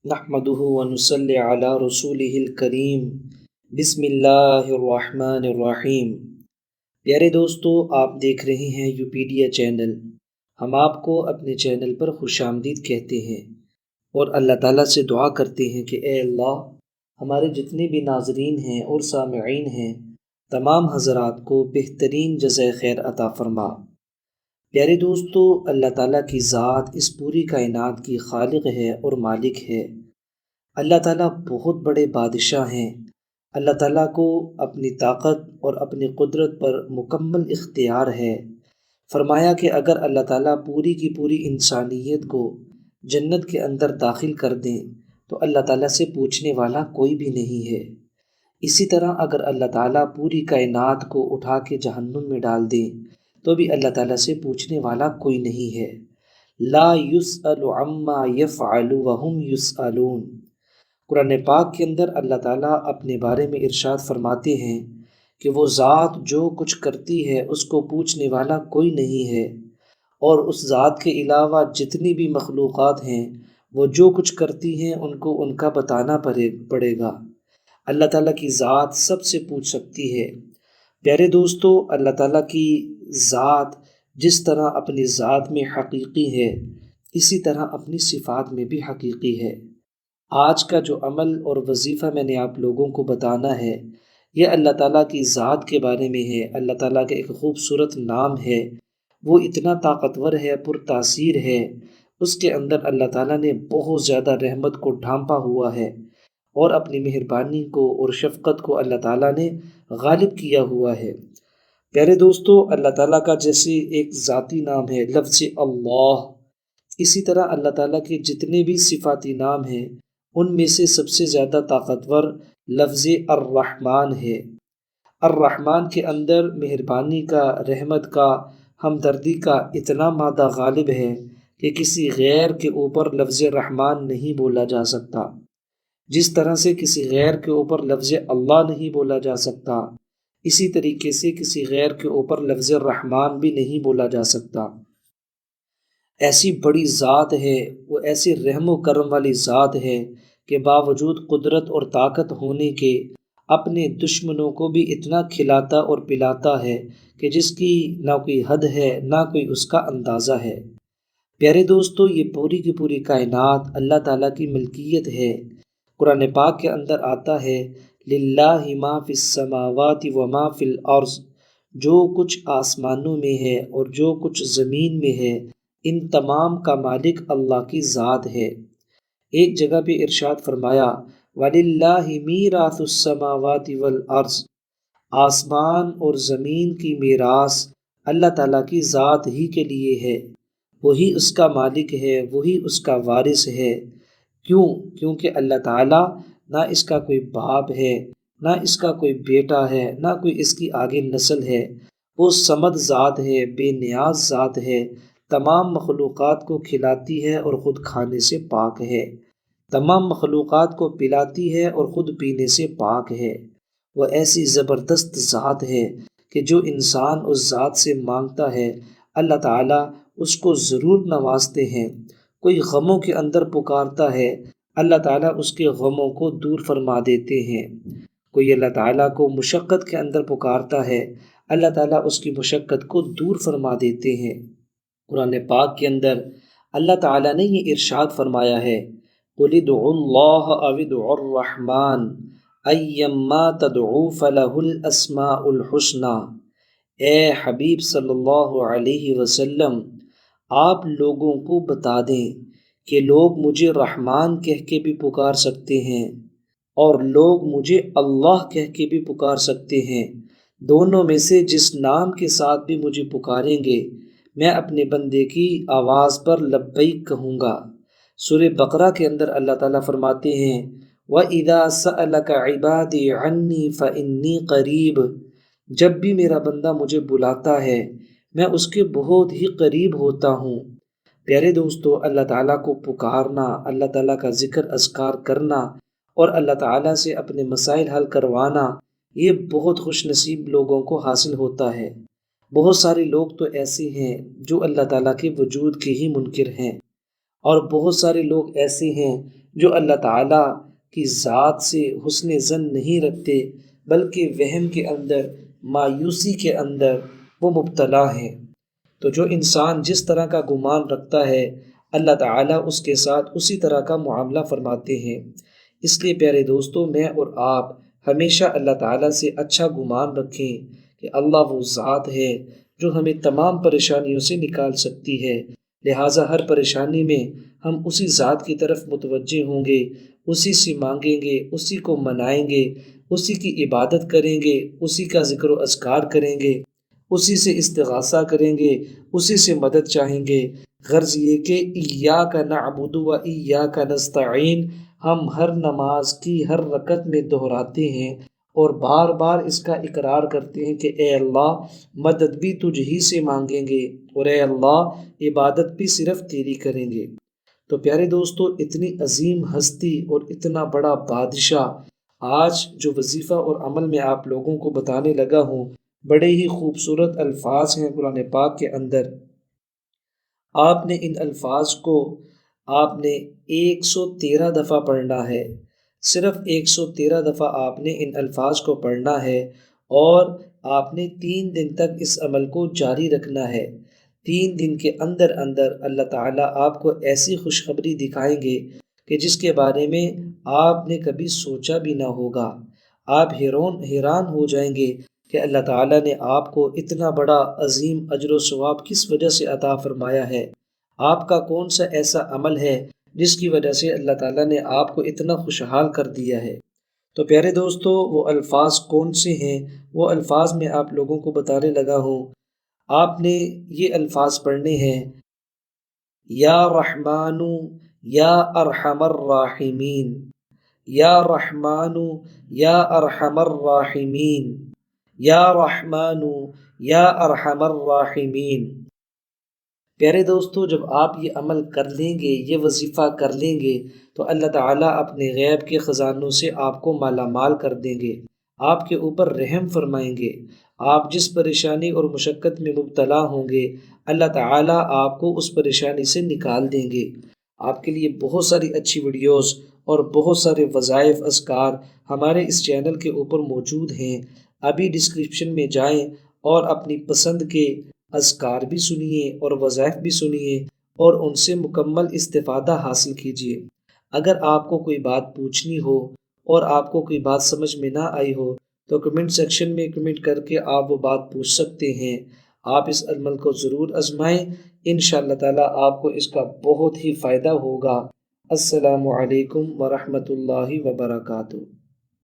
نحمده ونصلی علی رسولہ الکریم بسم اللہ الرحمن الرحیم۔ پیارے دوستو، آپ دیکھ رہے ہیں یوپیڈیا چینل۔ ہم آپ کو اپنے چینل پر خوش آمدید کہتے ہیں اور اللہ تعالیٰ سے دعا کرتے ہیں کہ اے اللہ، ہمارے جتنے بھی ناظرین ہیں اور سامعین ہیں، تمام حضرات کو بہترین جزائے خیر عطا فرما۔ پیارے دوستو، اللہ تعالیٰ کی ذات اس پوری کائنات کی خالق ہے اور مالک ہے۔ اللہ تعالیٰ بہت بڑے بادشاہ ہیں۔ اللہ تعالیٰ کو اپنی طاقت اور اپنی قدرت پر مکمل اختیار ہے۔ فرمایا کہ اگر اللہ تعالیٰ پوری کی پوری انسانیت کو جنت کے اندر داخل کر دیں تو اللہ تعالیٰ سے پوچھنے والا کوئی بھی نہیں ہے۔ اسی طرح اگر اللہ تعالیٰ پوری کائنات کو اٹھا کے جہنم میں ڈال دیں تو بھی اللہ تعالیٰ سے پوچھنے والا کوئی نہیں ہے۔ لا یسأل عما یفعل وہم یسألون۔ قرآن پاک کے اندر اللہ تعالیٰ اپنے بارے میں ارشاد فرماتے ہیں کہ وہ ذات جو کچھ کرتی ہے اس کو پوچھنے والا کوئی نہیں ہے، اور اس ذات کے علاوہ جتنی بھی مخلوقات ہیں وہ جو کچھ کرتی ہیں ان کو ان کا بتانا پڑے گا۔ اللہ تعالیٰ کی ذات سب سے پوچھ سکتی ہے۔ پیارے دوستو، اللہ تعالیٰ کی ذات جس طرح اپنی ذات میں حقیقی ہے، اسی طرح اپنی صفات میں بھی حقیقی ہے۔ آج کا جو عمل اور وظیفہ میں نے آپ لوگوں کو بتانا ہے، یہ اللہ تعالیٰ کی ذات کے بارے میں ہے۔ اللہ تعالیٰ کا ایک خوبصورت نام ہے، وہ اتنا طاقتور ہے، پر تاثیر ہے۔ اس کے اندر اللہ تعالیٰ نے بہت زیادہ رحمت کو ڈھانپا ہوا ہے، اور اپنی مہربانی کو اور شفقت کو اللہ تعالیٰ نے غالب کیا ہوا ہے۔ پیارے دوستو، اللہ تعالیٰ کا جیسے ایک ذاتی نام ہے لفظ اللہ، اسی طرح اللہ تعالیٰ کے جتنے بھی صفاتی نام ہیں ان میں سے سب سے زیادہ طاقتور لفظ الرحمن ہے۔ الرحمن کے اندر مہربانی کا، رحمت کا، ہمدردی کا اتنا مادہ غالب ہے کہ کسی غیر کے اوپر لفظ رحمان نہیں بولا جا سکتا، جس طرح سے کسی غیر کے اوپر لفظ اللہ نہیں بولا جا سکتا، اسی طریقے سے کسی غیر کے اوپر لفظ رحمان بھی نہیں بولا جا سکتا۔ ایسی بڑی ذات ہے، وہ ایسی رحم و کرم والی ذات ہے کہ باوجود قدرت اور طاقت ہونے کے اپنے دشمنوں کو بھی اتنا کھلاتا اور پلاتا ہے کہ جس کی نہ کوئی حد ہے نہ کوئی اس کا اندازہ ہے۔ پیارے دوستو، یہ پوری کی پوری کائنات اللہ تعالیٰ کی ملکیت ہے۔ قرآن پاک کے اندر آتا ہے للہ ما فی السماوات و ما فی الارض، جو کچھ آسمانوں میں ہے اور جو کچھ زمین میں ہے ان تمام کا مالک اللہ کی ذات ہے۔ ایک جگہ پہ ارشاد فرمایا وَلِلَّهِ مِيرَاثُ السَّمَاوَاتِ وَالْأَرْضِ، آسمان اور زمین کی میراث اللہ تعالیٰ کی ذات ہی کے لیے ہے، وہی اس کا مالک ہے، وہی اس کا وارث ہے۔ کیونکہ اللہ تعالیٰ نہ اس کا کوئی باپ ہے، نہ اس کا کوئی بیٹا ہے، نہ کوئی اس کی آگے نسل ہے۔ وہ صمد ذات ہے، بے نیاز ذات ہے، تمام مخلوقات کو کھلاتی ہے اور خود کھانے سے پاک ہے، تمام مخلوقات کو پلاتی ہے اور خود پینے سے پاک ہے۔ وہ ایسی زبردست ذات ہے کہ جو انسان اس ذات سے مانگتا ہے اللہ تعالیٰ اس کو ضرور نوازتے ہیں۔ کوئی غموں کے اندر پکارتا ہے، اللہ تعالیٰ اس کے غموں کو دور فرما دیتے ہیں۔ کوئی اللہ تعالیٰ کو مشقت کے اندر پکارتا ہے، اللہ تعالیٰ اس کی مشقت کو دور فرما دیتے ہیں۔ قرآن پاک کے اندر اللہ تعالیٰ نے یہ ارشاد فرمایا ہے قُلِ ادْعُوا اللَّهَ أَوِ ادْعُوا الرَّحْمَٰنَ أَيَّمَّا تَدْعُوا فَلَهُ الْأَسْمَاءُ الْحُسْنَىٰ۔ اے حبیب صلی اللہ علیہ وسلم، آپ لوگوں کو بتا دیں کہ لوگ مجھے رحمان کہہ کے بھی پکار سکتے ہیں اور لوگ مجھے اللہ کہہ کے بھی پکار سکتے ہیں۔ دونوں میں سے جس نام کے ساتھ بھی مجھے پکاریں گے میں اپنے بندے کی آواز پر لبیک کہوں گا۔ سورہ بقرہ کے اندر اللہ تعالیٰ فرماتے ہیں وَإِذَا سَأَلَكَ عِبَادِي عَنِّي فَإِنِّي قَرِيبٌ، جب بھی میرا بندہ مجھے بلاتا ہے میں اس کے بہت ہی قریب ہوتا ہوں۔ پیارے دوستو، اللہ تعالیٰ کو پکارنا، اللہ تعالیٰ کا ذکر اذکار کرنا اور اللہ تعالیٰ سے اپنے مسائل حل کروانا، یہ بہت خوش نصیب لوگوں کو حاصل ہوتا ہے۔ بہت سارے لوگ تو ایسے ہیں جو اللہ تعالیٰ کے وجود کے ہی منکر ہیں، اور بہت سارے لوگ ایسے ہیں جو اللہ تعالیٰ کی ذات سے حسن ظن نہیں رکھتے بلکہ وہم کے اندر، مایوسی کے اندر وہ مبتلا ہیں۔ تو جو انسان جس طرح کا گمان رکھتا ہے اللہ تعالیٰ اس کے ساتھ اسی طرح کا معاملہ فرماتے ہیں۔ اس لیے پیارے دوستو، میں اور آپ ہمیشہ اللہ تعالیٰ سے اچھا گمان رکھیں کہ اللہ وہ ذات ہے جو ہمیں تمام پریشانیوں سے نکال سکتی ہے۔ لہٰذا ہر پریشانی میں ہم اسی ذات کی طرف متوجہ ہوں گے، اسی سے مانگیں گے، اسی کو منائیں گے، اسی کی عبادت کریں گے، اسی کا ذکر و اذکار کریں گے، اسی سے استغاثہ کریں گے، اسی سے مدد چاہیں گے۔ غرض یہ کہ ایاک نعبد و ایاک نستعین ہم ہر نماز کی ہر رکعت میں دہراتے ہیں اور بار بار اس کا اقرار کرتے ہیں کہ اے اللہ، مدد بھی تجھ ہی سے مانگیں گے اور اے اللہ، عبادت بھی صرف تیری کریں گے۔ تو پیارے دوستو، اتنی عظیم ہستی اور اتنا بڑا بادشاہ آج جو وظیفہ اور عمل میں آپ لوگوں کو بتانے لگا ہوں، بڑے ہی خوبصورت الفاظ ہیں قرآن پاک کے اندر۔ آپ نے ان الفاظ کو آپ نے 113 دفعہ پڑھنا ہے، صرف 113 دفعہ آپ نے ان الفاظ کو پڑھنا ہے، اور آپ نے 3 دن تک اس عمل کو جاری رکھنا ہے۔ 3 دن کے اندر اندر اللہ تعالیٰ آپ کو ایسی خوشخبری دکھائیں گے کہ جس کے بارے میں آپ نے کبھی سوچا بھی نہ ہوگا۔ آپ حیران ہو جائیں گے کہ اللہ تعالیٰ نے آپ کو اتنا بڑا عظیم اجر و ثواب کس وجہ سے عطا فرمایا ہے۔ آپ کا کون سا ایسا عمل ہے جس کی وجہ سے اللہ تعالیٰ نے آپ کو اتنا خوشحال کر دیا ہے۔ تو پیارے دوستو، وہ الفاظ کون سے ہیں؟ وہ الفاظ میں آپ لوگوں کو بتانے لگا ہوں۔ آپ نے یہ الفاظ پڑھنے ہیں: یا رحمان یا ارحم الراحمین، یا رحمان یا ارحم الراحمین، یا رحمان یا ارحم الراحمین۔ پیارے دوستو، جب آپ یہ عمل کر لیں گے، یہ وظیفہ کر لیں گے، تو اللہ تعالیٰ اپنے غیب کے خزانوں سے آپ کو مالا مال کر دیں گے، آپ کے اوپر رحم فرمائیں گے۔ آپ جس پریشانی اور مشقت میں مبتلا ہوں گے، اللہ تعالیٰ آپ کو اس پریشانی سے نکال دیں گے۔ آپ کے لیے بہت ساری اچھی ویڈیوز اور بہت سارے وظائف، اذکار ہمارے اس چینل کے اوپر موجود ہیں۔ ابھی ڈسکرپشن میں جائیں اور اپنی پسند کے اذکار بھی سنیے اور وظائف بھی سنیے اور ان سے مکمل استفادہ حاصل کیجیے۔ اگر آپ کو کوئی بات پوچھنی ہو اور آپ کو کوئی بات سمجھ میں نہ آئی ہو تو کمنٹ سیکشن میں کمنٹ کر کے آپ وہ بات پوچھ سکتے ہیں۔ آپ اس عمل کو ضرور آزمائیں، انشاءاللہ تعالیٰ آپ کو اس کا بہت ہی فائدہ ہوگا۔ السلام علیکم ورحمۃ اللہ وبرکاتہ۔